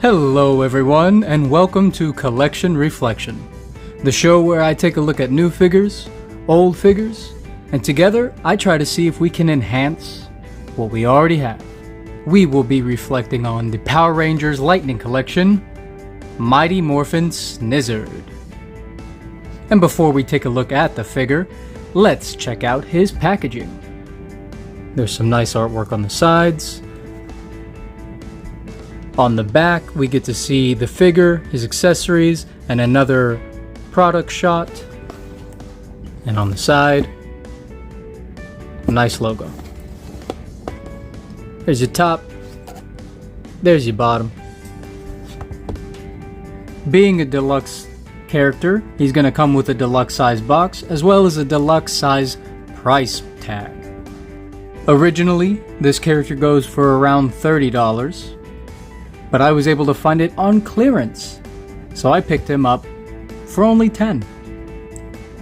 Hello everyone, and welcome to Collection Reflection, the show where I take a look at new figures, old figures, and together I try to see if we can enhance what we already have. We will be reflecting on the Power Rangers Lightning Collection, Mighty Morphin Snizzard. And before we take a look at the figure, let's check out his packaging. There's some nice artwork on the sides. On the back, we get to see the figure, his accessories, and another product shot. And on the side, a nice logo. There's your top, there's your bottom. Being a deluxe character, he's going to come with a deluxe size box, as well as a deluxe size price tag. Originally, this character goes for around $30. But I was able to find it on clearance, so I picked him up for only $10.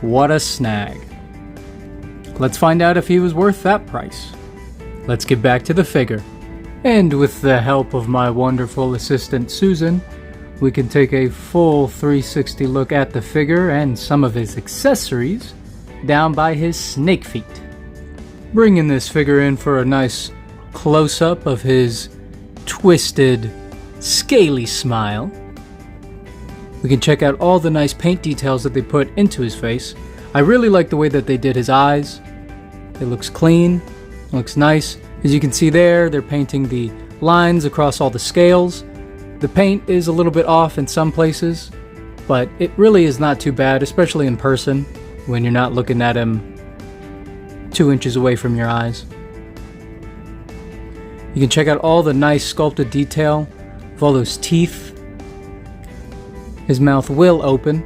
What a snag. Let's find out if he was worth that price. Let's get back to the figure, and with the help of my wonderful assistant Susan, we can take a full 360 look at the figure and some of his accessories down by his snake feet. Bringing this figure in for a nice close-up of his twisted, scaly smile. We can check out all the nice paint details that they put into his face. I really like the way that they did his eyes. It looks clean, it looks nice. As you can see there, they're painting the lines across all the scales. The paint is a little bit off in some places, but it really is not too bad, especially in person when you're not looking at him 2 inches away from your eyes. You can check out all the nice sculpted detail of all those teeth. His mouth will open.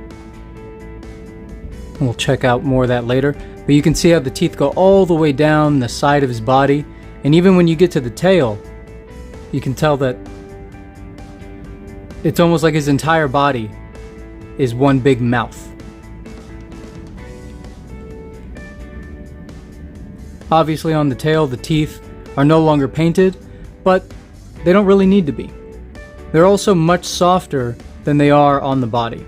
We'll check out more of that later. But you can see how the teeth go all the way down the side of his body. And even when you get to the tail, you can tell that it's almost like his entire body is one big mouth. Obviously on the tail, the teeth are no longer painted, but they don't really need to be. They're also much softer than they are on the body.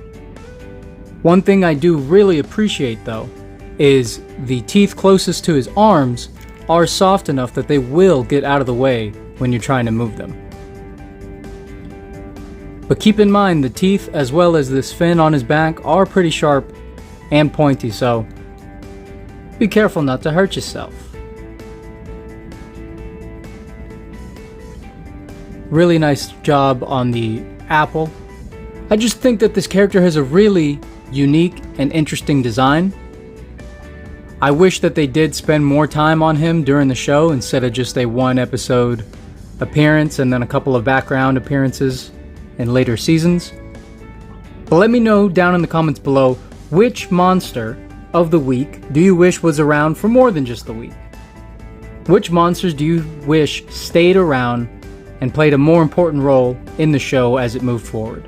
One thing I do really appreciate though is the teeth closest to his arms are soft enough that they will get out of the way when you're trying to move them. But keep in mind the teeth as well as this fin on his back are pretty sharp and pointy, so be careful not to hurt yourself. Really nice job on the apple. I just think that this character has a really unique and interesting design. I wish that they did spend more time on him during the show instead of just a one episode appearance and then a couple of background appearances in later seasons. But let me know down in the comments below, which monster of the week do you wish was around for more than just the week? Which monsters do you wish stayed around and played a more important role in the show as it moved forward?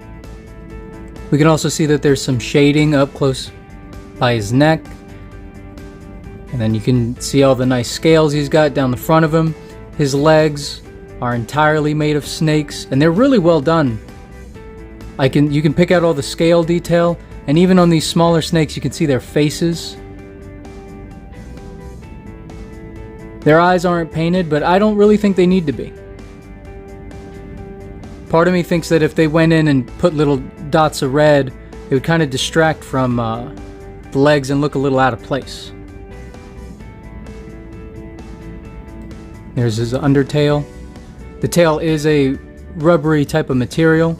We can also see that there's some shading up close by his neck. And then you can see all the nice scales he's got down the front of him. His legs are entirely made of snakes, and they're really well done. You can pick out all the scale detail, and even on these smaller snakes you can see their faces. Their eyes aren't painted, but I don't really think they need to be. Part of me thinks that if they went in and put little dots of red, it would kind of distract from the legs and look a little out of place. There's his undertail. The tail is a rubbery type of material,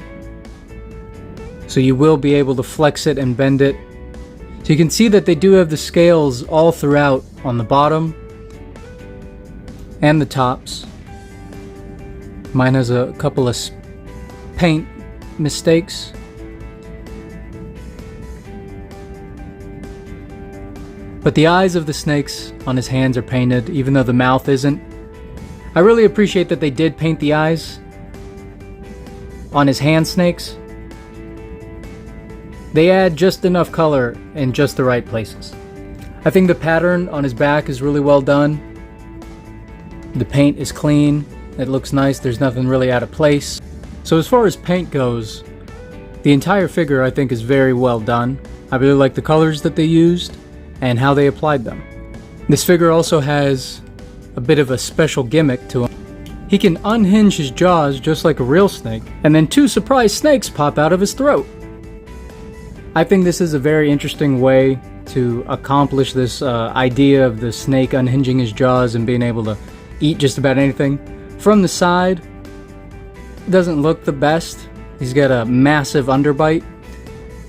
so you will be able to flex it and bend it. So you can see that they do have the scales all throughout on the bottom and the tops. Mine has a couple of paint mistakes. But the eyes of the snakes on his hands are painted, even though the mouth isn't. I really appreciate that they did paint the eyes on his hand snakes. They add just enough color in just the right places. I think the pattern on his back is really well done. The paint is clean, it looks nice, there's nothing really out of place. So as far as paint goes, the entire figure I think is very well done. I really like the colors that they used and how they applied them. This figure also has a bit of a special gimmick to him. He can unhinge his jaws just like a real snake, and then 2 surprise snakes pop out of his throat. I think this is a very interesting way to accomplish this idea of the snake unhinging his jaws and being able to eat just about anything. From the side, it doesn't look the best. He's got a massive underbite.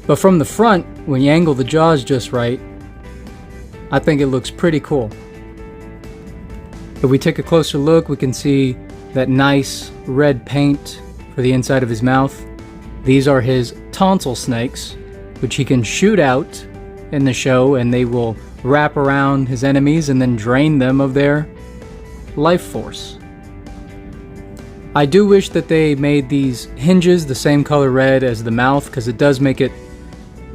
But from the front, when you angle the jaws just right, I think it looks pretty cool. If we take a closer look, we can see that nice red paint for the inside of his mouth. These are his tonsil snakes, which he can shoot out in the show, and they will wrap around his enemies and then drain them of their life force. I do wish that they made these hinges the same color red as the mouth, because it does make it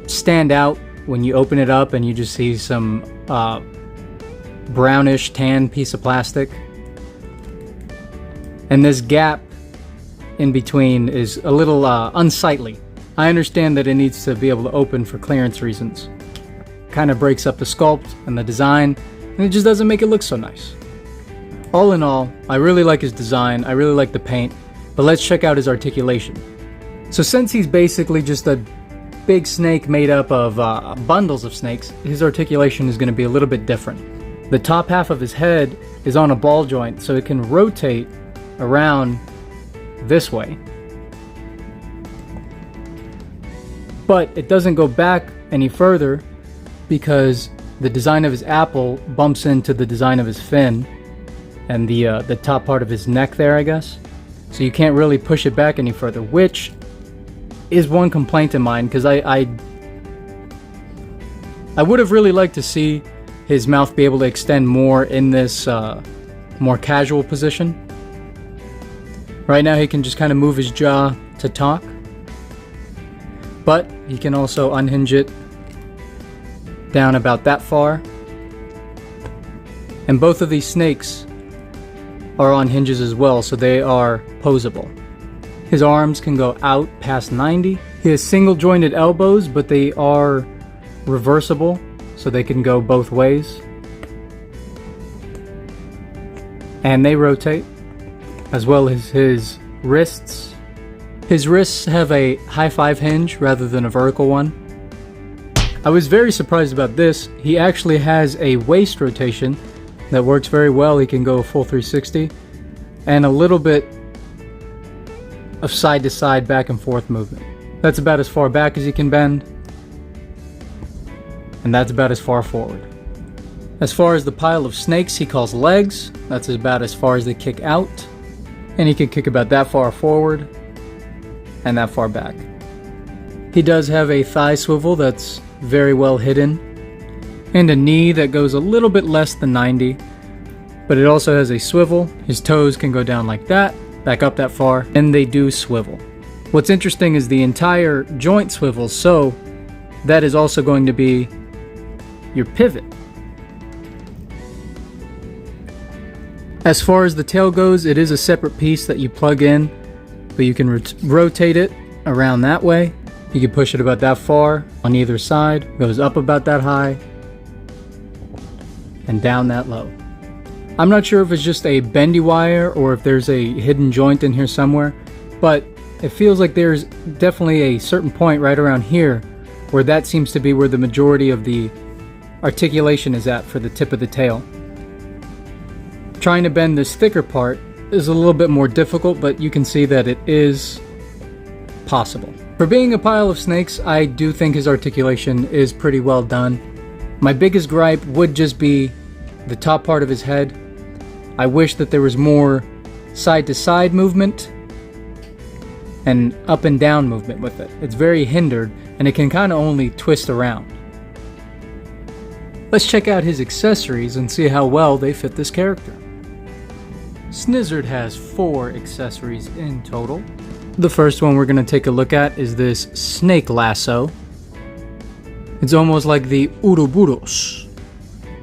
stand out when you open it up and you just see some brownish tan piece of plastic. And this gap in between is a little unsightly. I understand that it needs to be able to open for clearance reasons. Kind of breaks up the sculpt and the design, and it just doesn't make it look so nice. All in all, I really like his design, I really like the paint, but let's check out his articulation. So since he's basically just a big snake made up of bundles of snakes, his articulation is going to be a little bit different. The top half of his head is on a ball joint, so it can rotate around this way. But it doesn't go back any further because the design of his apple bumps into the design of his fin and the top part of his neck there, I guess. So you can't really push it back any further, which is one complaint of mine, because I would have really liked to see his mouth be able to extend more in this more casual position. Right now he can just kind of move his jaw to talk, but he can also unhinge it down about that far. And both of these snakes are on hinges as well, so they are posable. His arms can go out past 90. He has single jointed elbows, but they are reversible, so they can go both ways. And they rotate, as well as his wrists. His wrists have a high five hinge rather than a vertical one. I was very surprised about this. He actually has a waist rotation that works very well. He can go full 360 and a little bit of side to side, back and forth movement. That's about as far back as he can bend, and that's about as far forward. As far as the pile of snakes he calls legs, that's about as far as they kick out, and he can kick about that far forward and that far back. He does have a thigh swivel that's very well hidden, and a knee that goes a little bit less than 90, but it also has a swivel. His toes can go down like that, back up that far, and they do swivel. What's interesting is the entire joint swivels, so that is also going to be your pivot. As far as the tail goes, it is a separate piece that you plug in, but you can rotate it around that way. You can push it about that far on either side, goes up about that high, and down that low. I'm not sure if it's just a bendy wire or if there's a hidden joint in here somewhere, but it feels like there's definitely a certain point right around here where that seems to be where the majority of the articulation is at for the tip of the tail. Trying to bend this thicker part is a little bit more difficult, but you can see that it is possible. For being a pile of snakes, I do think his articulation is pretty well done. My biggest gripe would just be the top part of his head. I wish that there was more side-to-side movement and up and down movement with it. It's very hindered, and it can kind of only twist around. Let's check out his accessories and see how well they fit this character. Snizzard has 4 accessories in total. The first one we're going to take a look at is this snake lasso. It's almost like the Ouroboros,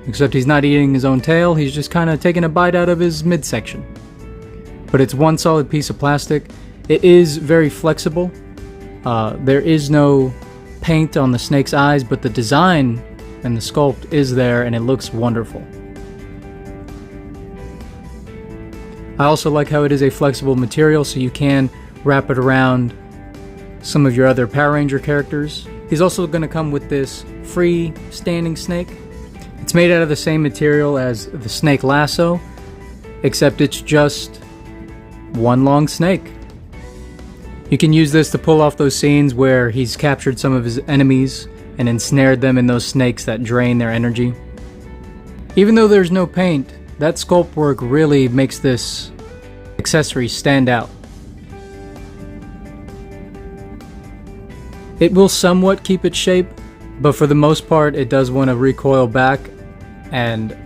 except he's not eating his own tail, he's just kind of taking a bite out of his midsection. But it's one solid piece of plastic. It is very flexible. There is no paint on the snake's eyes, but the design and the sculpt is there and it looks wonderful. I also like how it is a flexible material, so you can wrap it around some of your other Power Ranger characters. He's also going to come with this free standing snake. It's made out of the same material as the snake lasso, except it's just one long snake. You can use this to pull off those scenes where he's captured some of his enemies and ensnared them in those snakes that drain their energy. Even though there's no paint, that sculpt work really makes this accessory stand out. It will somewhat keep its shape, but for the most part it does want to recoil back and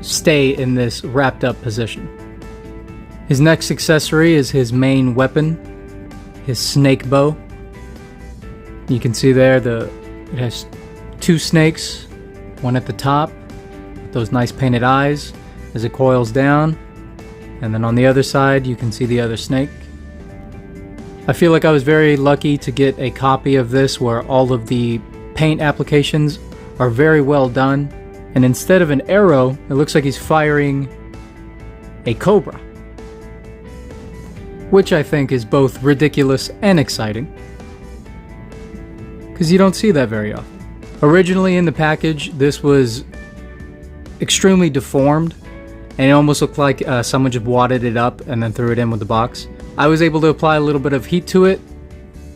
stay in this wrapped up position. His next accessory is his main weapon, his snake bow. You can see there it has two snakes, one at the top with those nice painted eyes as it coils down, and then on the other side you can see the other snake. I feel like I was very lucky to get a copy of this where all of the paint applications are very well done, and instead of an arrow, it looks like he's firing a cobra, which I think is both ridiculous and exciting, because you don't see that very often. Originally in the package, this was extremely deformed, and it almost looked like someone just wadded it up and then threw it in with the box. I was able to apply a little bit of heat to it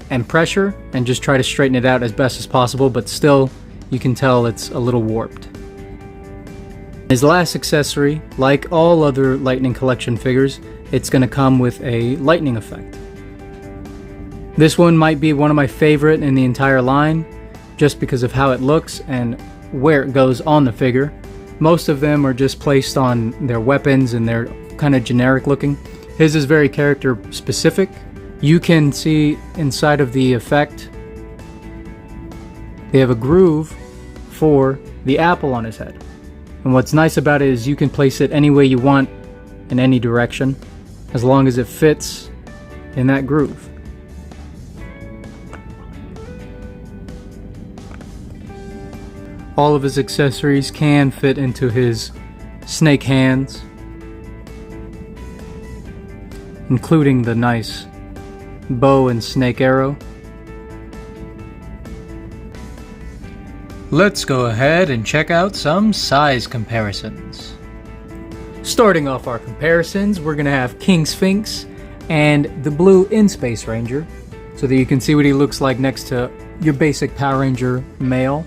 and pressure and just try to straighten it out as best as possible, but still you can tell it's a little warped. His last accessory, like all other Lightning Collection figures, it's going to come with a lightning effect. This one might be one of my favorite in the entire line, just because of how it looks and where it goes on the figure. Most of them are just placed on their weapons and they're kind of generic looking. His is very character specific. You can see inside of the effect, they have a groove for the apple on his head. And what's nice about it is you can place it any way you want in any direction, as long as it fits in that groove. All of his accessories can fit into his snake hands, including the nice bow and snake arrow. Let's go ahead and check out some size comparisons. Starting off our comparisons, we're going to have King Sphinx and the blue In-Space Ranger, so that you can see what he looks like next to your basic Power Ranger male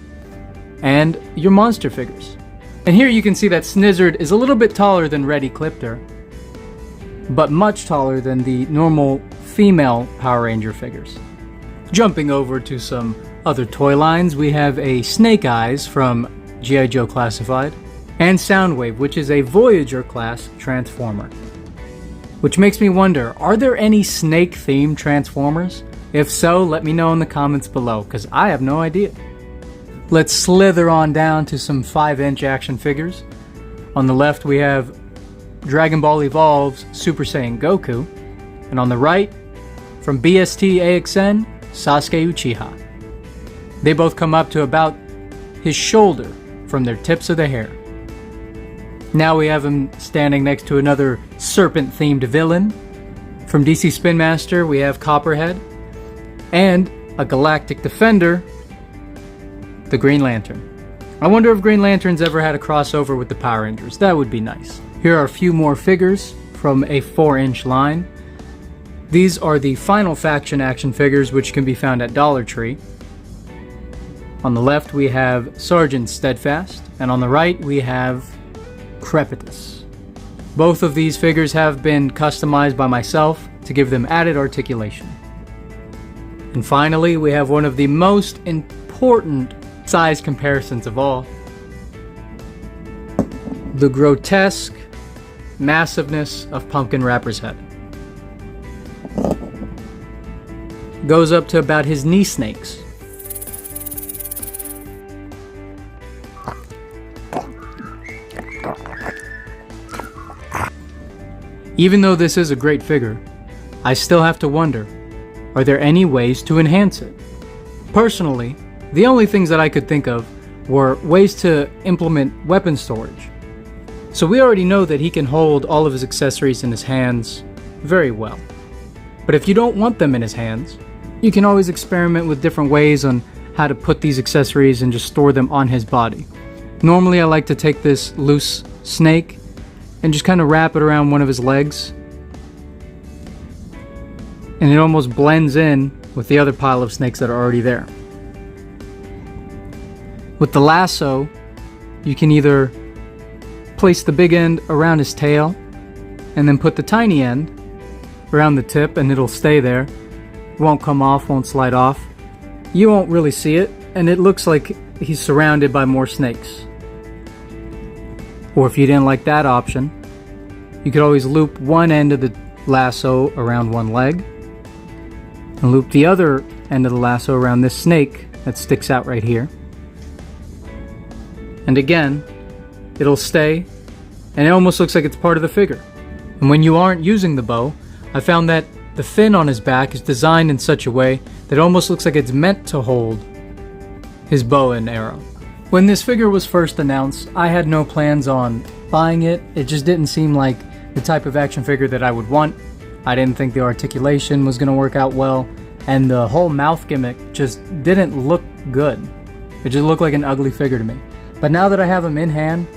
and your monster figures. And here you can see that Snizzard is a little bit taller than Red Ecliptor, but much taller than the normal female Power Ranger figures. Jumping over to some other toy lines, we have a Snake Eyes from G.I. Joe Classified, and Soundwave, which is a Voyager class Transformer. Which makes me wonder, are there any snake-themed Transformers? If so, let me know in the comments below, because I have no idea. Let's slither on down to some 5-inch action figures. On the left we have Dragon Ball Evolve's Super Saiyan Goku, and on the right, from BST AXN, Sasuke Uchiha. They both come up to about his shoulder from their tips of the hair. Now we have him standing next to another serpent-themed villain. From DC Spin Master, we have Copperhead, and a Galactic Defender, the Green Lantern. I wonder if Green Lantern's ever had a crossover with the Power Rangers. That would be nice. Here are a few more figures from a 4-inch line. These are the Final Faction action figures, which can be found at Dollar Tree. On the left we have Sergeant Steadfast, and on the right we have Crepitus. Both of these figures have been customized by myself to give them added articulation. And finally, we have one of the most important size comparisons of all. The grotesque massiveness of Pumpkin Rapper's head. Goes up to about his knee snakes. Even though this is a great figure, I still have to wonder, are there any ways to enhance it? Personally, the only things that I could think of were ways to implement weapon storage. So we already know that he can hold all of his accessories in his hands very well. But if you don't want them in his hands, you can always experiment with different ways on how to put these accessories and just store them on his body. Normally I like to take this loose snake and just kind of wrap it around one of his legs. And it almost blends in with the other pile of snakes that are already there. With the lasso, you can either place the big end around his tail and then put the tiny end around the tip and it'll stay there. It won't come off, won't slide off. You won't really see it, and it looks like he's surrounded by more snakes. Or if you didn't like that option, you could always loop one end of the lasso around one leg and loop the other end of the lasso around this snake that sticks out right here. And again, it'll stay, and it almost looks like it's part of the figure. And when you aren't using the bow, I found that the fin on his back is designed in such a way that it almost looks like it's meant to hold his bow and arrow. When this figure was first announced, I had no plans on buying it. It just didn't seem like the type of action figure that I would want. I didn't think the articulation was going to work out well, and the whole mouth gimmick just didn't look good. It just looked like an ugly figure to me. But now that I have him in hand,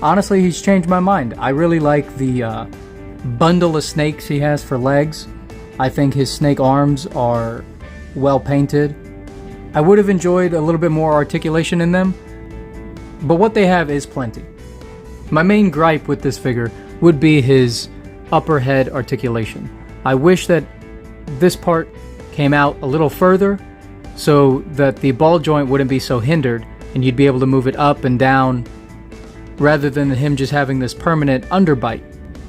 honestly, he's changed my mind. I really like the bundle of snakes he has for legs. I think his snake arms are well painted. I would have enjoyed a little bit more articulation in them, but what they have is plenty. My main gripe with this figure would be his upper head articulation. I wish that this part came out a little further so that the ball joint wouldn't be so hindered and you'd be able to move it up and down rather than him just having this permanent underbite.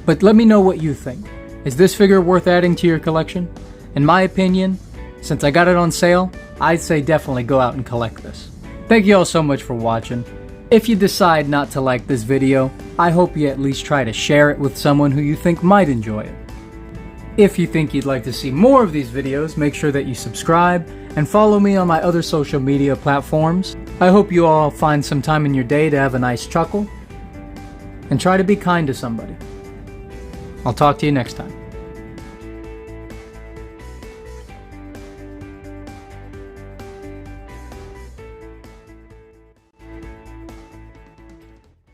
But let me know what you think. Is this figure worth adding to your collection? In my opinion, since I got it on sale, I'd say definitely go out and collect this. Thank you all so much for watching. If you decide not to like this video, I hope you at least try to share it with someone who you think might enjoy it. If you think you'd like to see more of these videos, make sure that you subscribe and follow me on my other social media platforms. I hope you all find some time in your day to have a nice chuckle and try to be kind to somebody. I'll talk to you next time.